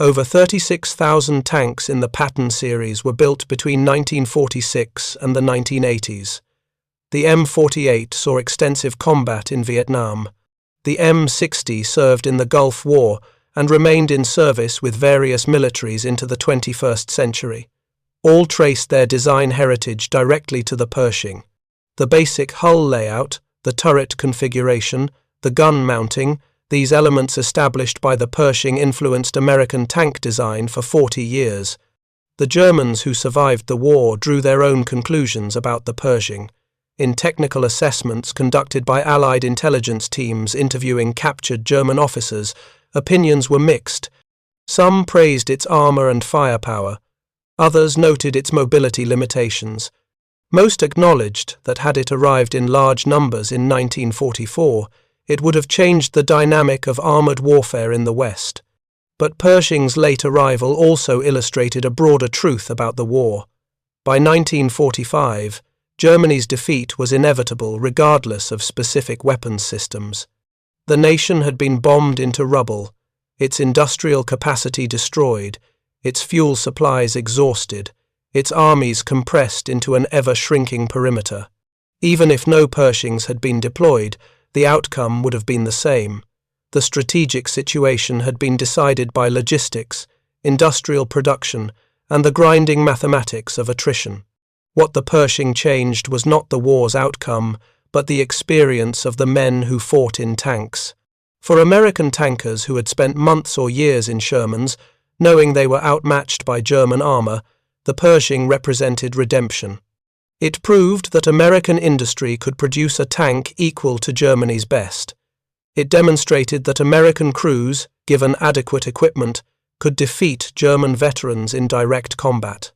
Over 36,000 tanks in the Patton series were built between 1946 and the 1980s. The M48 saw extensive combat in Vietnam. The M60 served in the Gulf War and remained in service with various militaries into the 21st century. All traced their design heritage directly to the Pershing. The basic hull layout, the turret configuration, the gun mounting, these elements established by the Pershing influenced American tank design for 40 years. The Germans who survived the war drew their own conclusions about the Pershing. In technical assessments conducted by Allied intelligence teams interviewing captured German officers, opinions were mixed. Some praised its armour and firepower. Others noted its mobility limitations. Most acknowledged that had it arrived in large numbers in 1944, it would have changed the dynamic of armoured warfare in the West. But Pershing's late arrival also illustrated a broader truth about the war. By 1945, Germany's defeat was inevitable regardless of specific weapons systems. The nation had been bombed into rubble, its industrial capacity destroyed, its fuel supplies exhausted, its armies compressed into an ever-shrinking perimeter. Even if no Pershings had been deployed, the outcome would have been the same. The strategic situation had been decided by logistics, industrial production, and the grinding mathematics of attrition. What the Pershing changed was not the war's outcome, but the experience of the men who fought in tanks. For American tankers who had spent months or years in Shermans, knowing they were outmatched by German armour, the Pershing represented redemption. It proved that American industry could produce a tank equal to Germany's best. It demonstrated that American crews, given adequate equipment, could defeat German veterans in direct combat.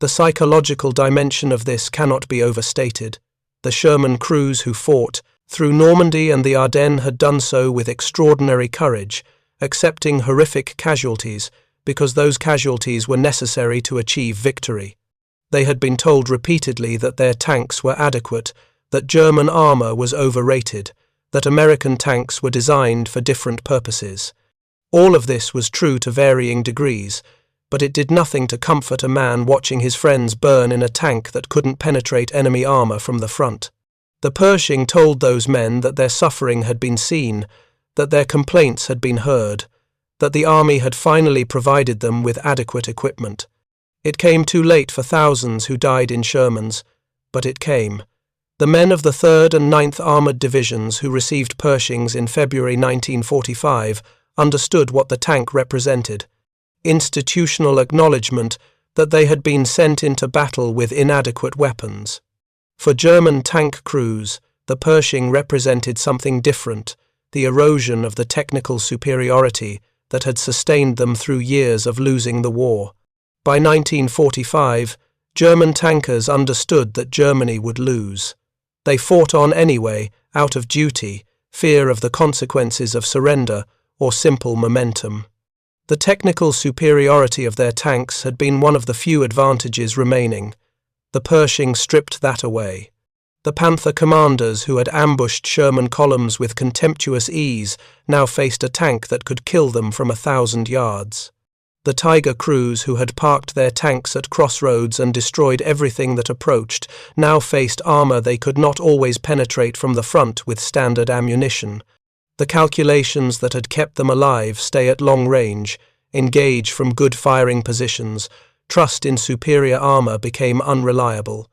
The psychological dimension of this cannot be overstated. The Sherman crews who fought through Normandy and the Ardennes had done so with extraordinary courage, accepting horrific casualties because those casualties were necessary to achieve victory. They had been told repeatedly that their tanks were adequate, that German armour was overrated, that American tanks were designed for different purposes. All of this was true to varying degrees, but it did nothing to comfort a man watching his friends burn in a tank that couldn't penetrate enemy armour from the front. The Pershing told those men that their suffering had been seen, that their complaints had been heard, that the army had finally provided them with adequate equipment. It came too late for thousands who died in Shermans, but it came. The men of the 3rd and 9th Armoured Divisions who received Pershings in February 1945 understood what the tank represented: institutional acknowledgement that they had been sent into battle with inadequate weapons. For German tank crews, the Pershing represented something different: the erosion of the technical superiority that had sustained them through years of losing the war. By 1945, German tankers understood that Germany would lose. They fought on anyway, out of duty, fear of the consequences of surrender, or simple momentum. The technical superiority of their tanks had been one of the few advantages remaining. The Pershing stripped that away. The Panther commanders who had ambushed Sherman columns with contemptuous ease now faced a tank that could kill them from 1,000 yards. The Tiger crews who had parked their tanks at crossroads and destroyed everything that approached now faced armor they could not always penetrate from the front with standard ammunition. The calculations that had kept them alive: stay at long range, engage from good firing positions, trust in superior armor, became unreliable.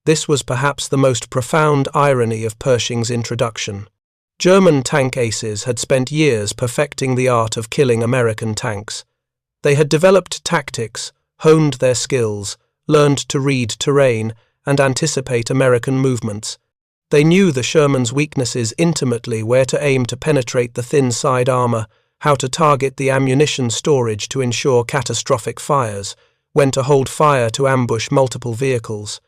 This was perhaps the most profound irony of Pershing's introduction. German tank aces had spent years perfecting the art of killing American tanks. They had developed tactics, honed their skills, learned to read terrain, and anticipate American movements. They knew the Shermans' weaknesses intimately: where to aim to penetrate the thin side armor, how to target the ammunition storage to ensure catastrophic fires, when to hold fire to ambush multiple vehicles.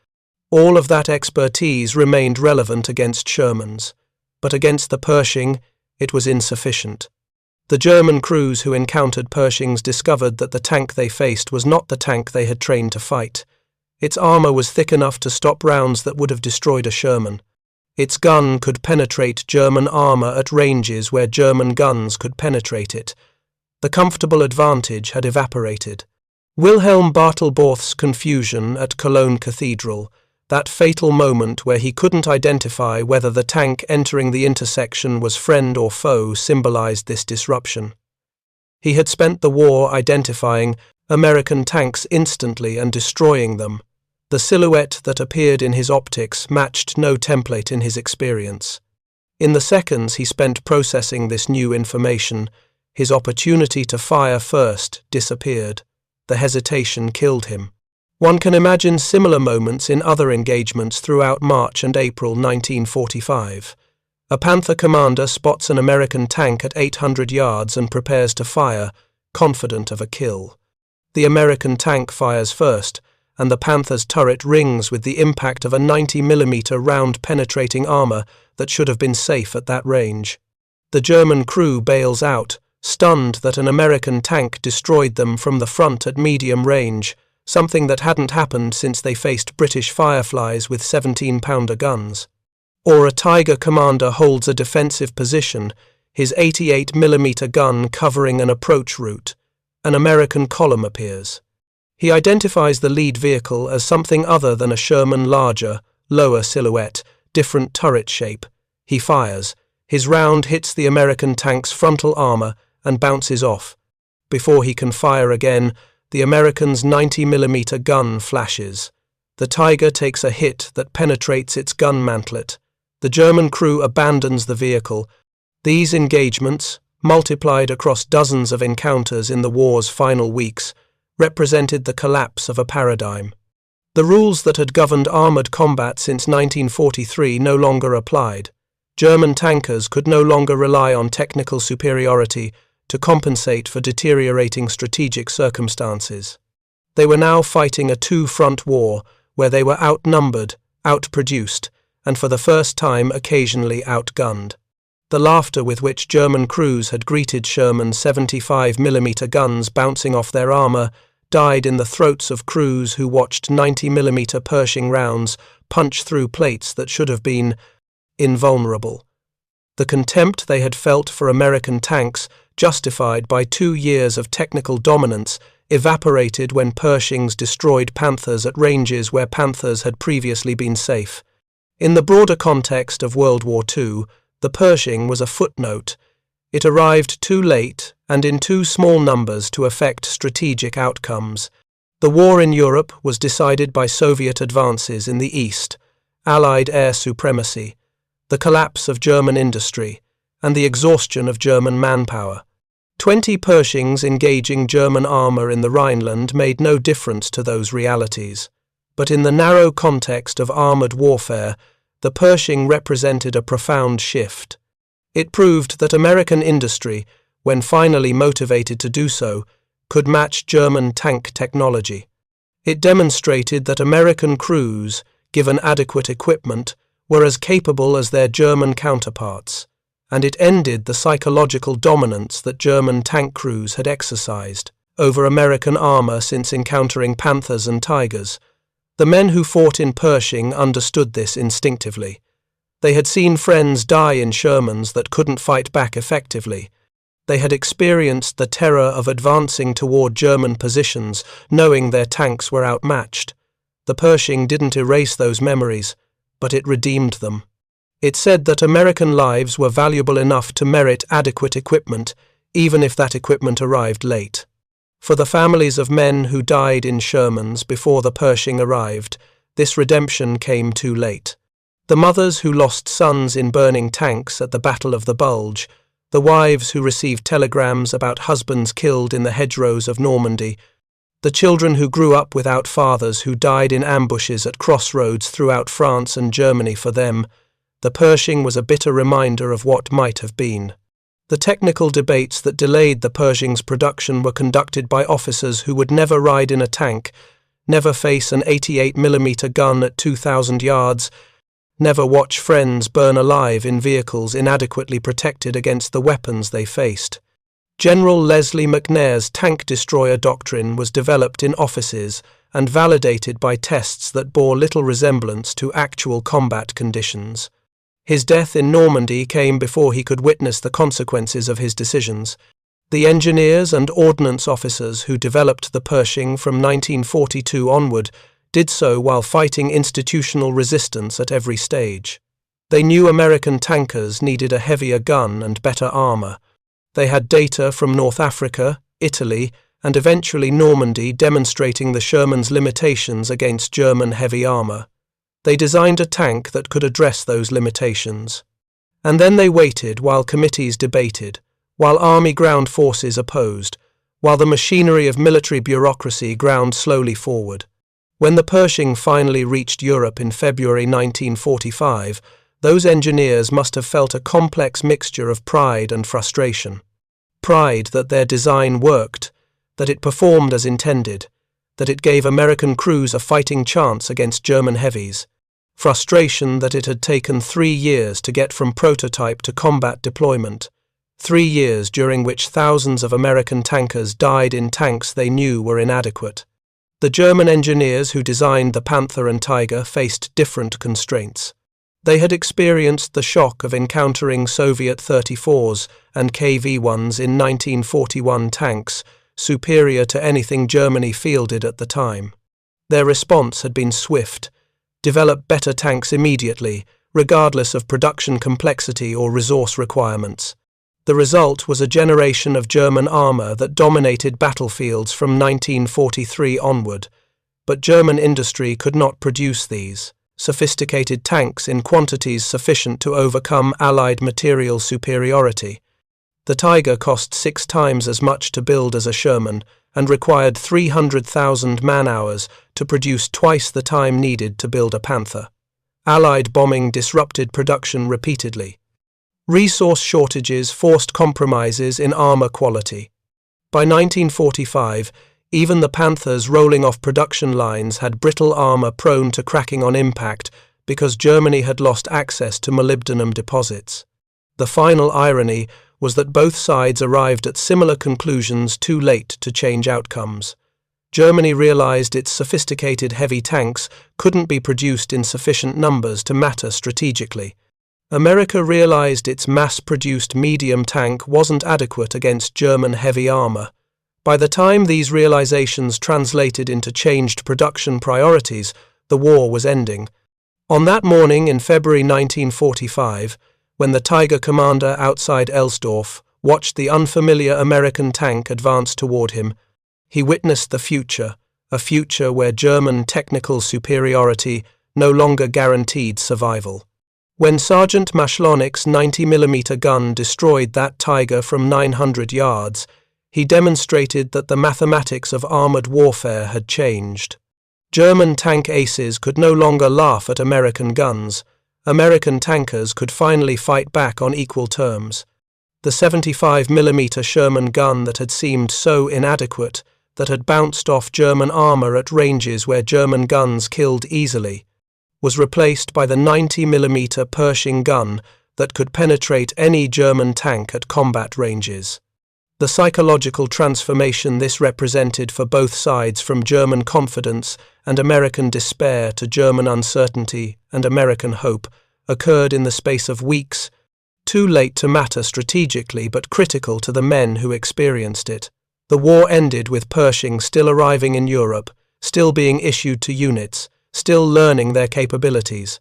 All of that expertise remained relevant against Shermans, but against the Pershing it was insufficient. The German crews who encountered Pershings discovered that the tank they faced was not the tank they had trained to fight. Its armor was thick enough to stop rounds that would have destroyed a Sherman. Its gun could penetrate German armor at ranges where German guns could penetrate it. The comfortable advantage had evaporated. Wilhelm Bartelborth's confusion at Cologne Cathedral, that fatal moment where he couldn't identify whether the tank entering the intersection was friend or foe, symbolized this disruption. He had spent the war identifying American tanks instantly and destroying them. The silhouette that appeared in his optics matched no template in his experience. In the seconds he spent processing this new information, his opportunity to fire first disappeared. The hesitation killed him. One can imagine similar moments in other engagements throughout March and April 1945. A Panther commander spots an American tank at 800 yards and prepares to fire, confident of a kill. The American tank fires first, and the Panther's turret rings with the impact of a 90mm round penetrating armor that should have been safe at that range. The German crew bails out, stunned that an American tank destroyed them from the front at medium range, something that hadn't happened since they faced British Fireflies with 17-pounder guns. Or a Tiger commander holds a defensive position, his 88mm gun covering an approach route. An American column appears. He identifies the lead vehicle as something other than a Sherman: larger, lower silhouette, different turret shape. He fires. His round hits the American tank's frontal armor and bounces off. Before he can fire again, the American's 90mm gun flashes. The Tiger takes a hit that penetrates its gun mantlet. The German crew abandons the vehicle. These engagements, multiplied across dozens of encounters in the war's final weeks, represented the collapse of a paradigm. The rules that had governed armoured combat since 1943 no longer applied. German tankers could no longer rely on technical superiority to compensate for deteriorating strategic circumstances. They were now fighting a two-front war where they were outnumbered, outproduced, and for the first time occasionally outgunned. The laughter with which German crews had greeted Sherman's 75mm guns bouncing off their armor died in the throats of crews who watched 90mm Pershing rounds punch through plates that should have been invulnerable. The contempt they had felt for American tanks, justified by 2 years of technical dominance, evaporated when Pershings destroyed Panthers at ranges where Panthers had previously been safe. In the broader context of World War II, the Pershing was a footnote. It arrived too late and in too small numbers to affect strategic outcomes. The war in Europe was decided by Soviet advances in the East, Allied air supremacy, the collapse of German industry, and the exhaustion of German manpower. 20 Pershings engaging German armour in the Rhineland made no difference to those realities. But in the narrow context of armoured warfare, the Pershing represented a profound shift. It proved that American industry, when finally motivated to do so, could match German tank technology. It demonstrated that American crews, given adequate equipment, were as capable as their German counterparts, and it ended the psychological dominance that German tank crews had exercised over American armour since encountering Panthers and Tigers. The men who fought in Pershing understood this instinctively. They had seen friends die in Shermans that couldn't fight back effectively. They had experienced the terror of advancing toward German positions, knowing their tanks were outmatched. The Pershing didn't erase those memories, but it redeemed them. It said that American lives were valuable enough to merit adequate equipment, even if that equipment arrived late. For the families of men who died in Shermans before the Pershing arrived, this redemption came too late. The mothers who lost sons in burning tanks at the Battle of the Bulge, the wives who received telegrams about husbands killed in the hedgerows of Normandy, the children who grew up without fathers who died in ambushes at crossroads throughout France and Germany, for them, the Pershing was a bitter reminder of what might have been. The technical debates that delayed the Pershing's production were conducted by officers who would never ride in a tank, never face an 88mm gun at 2,000 yards, never watch friends burn alive in vehicles inadequately protected against the weapons they faced. General Leslie McNair's tank destroyer doctrine was developed in offices and validated by tests that bore little resemblance to actual combat conditions. His death in Normandy came before he could witness the consequences of his decisions. The engineers and ordnance officers who developed the Pershing from 1942 onward did so while fighting institutional resistance at every stage. They knew American tankers needed a heavier gun and better armour. They had data from North Africa, Italy, and eventually Normandy demonstrating the Shermans' limitations against German heavy armour. They designed a tank that could address those limitations. And then they waited while committees debated, while army ground forces opposed, while the machinery of military bureaucracy ground slowly forward. When the Pershing finally reached Europe in February 1945, those engineers must have felt a complex mixture of pride and frustration. Pride that their design worked, that it performed as intended, that it gave American crews a fighting chance against German heavies. Frustration that it had taken 3 years to get from prototype to combat deployment. 3 years during which thousands of American tankers died in tanks they knew were inadequate. The German engineers who designed the Panther and Tiger faced different constraints. They had experienced the shock of encountering Soviet 34s and KV-1s in 1941 tanks, superior to anything Germany fielded at the time. Their response had been swift. Develop better tanks immediately, regardless of production complexity or resource requirements. The result was a generation of German armour that dominated battlefields from 1943 onward, but German industry could not produce these sophisticated tanks in quantities sufficient to overcome Allied material superiority. The Tiger cost 6 times as much to build as a Sherman and required 300,000 man-hours to produce twice the time needed to build a Panther. Allied bombing disrupted production repeatedly. Resource shortages forced compromises in armour quality. By 1945, even the Panthers rolling off production lines had brittle armour prone to cracking on impact because Germany had lost access to molybdenum deposits. The final irony was that both sides arrived at similar conclusions too late to change outcomes. Germany realized its sophisticated heavy tanks couldn't be produced in sufficient numbers to matter strategically. America realized its mass-produced medium tank wasn't adequate against German heavy armor. By the time these realizations translated into changed production priorities, the war was ending. On that morning in February 1945, when the Tiger commander outside Elsdorf watched the unfamiliar American tank advance toward him, he witnessed the future, a future where German technical superiority no longer guaranteed survival. When Sergeant Mashlonik's 90mm gun destroyed that Tiger from 900 yards, he demonstrated that the mathematics of armored warfare had changed. German tank aces could no longer laugh at American guns. American tankers could finally fight back on equal terms. The 75mm Sherman gun that had seemed so inadequate, that had bounced off German armor at ranges where German guns killed easily, was replaced by the 90mm Pershing gun that could penetrate any German tank at combat ranges. The psychological transformation this represented for both sides, from German confidence and American despair to German uncertainty and American hope, occurred in the space of weeks, too late to matter strategically but critical to the men who experienced it. The war ended with Pershing still arriving in Europe, still being issued to units, still learning their capabilities.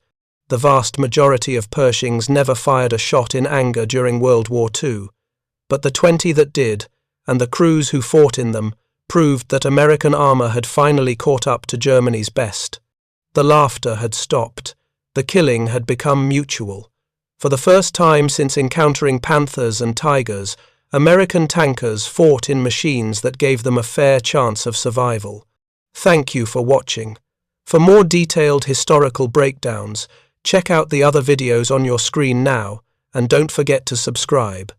The vast majority of Pershings never fired a shot in anger during World War II, but the 20 that did, and the crews who fought in them, proved that American armor had finally caught up to Germany's best. The laughter had stopped. The killing had become mutual. For the first time since encountering Panthers and Tigers, American tankers fought in machines that gave them a fair chance of survival. Thank you for watching. For more detailed historical breakdowns, check out the other videos on your screen now, and don't forget to subscribe.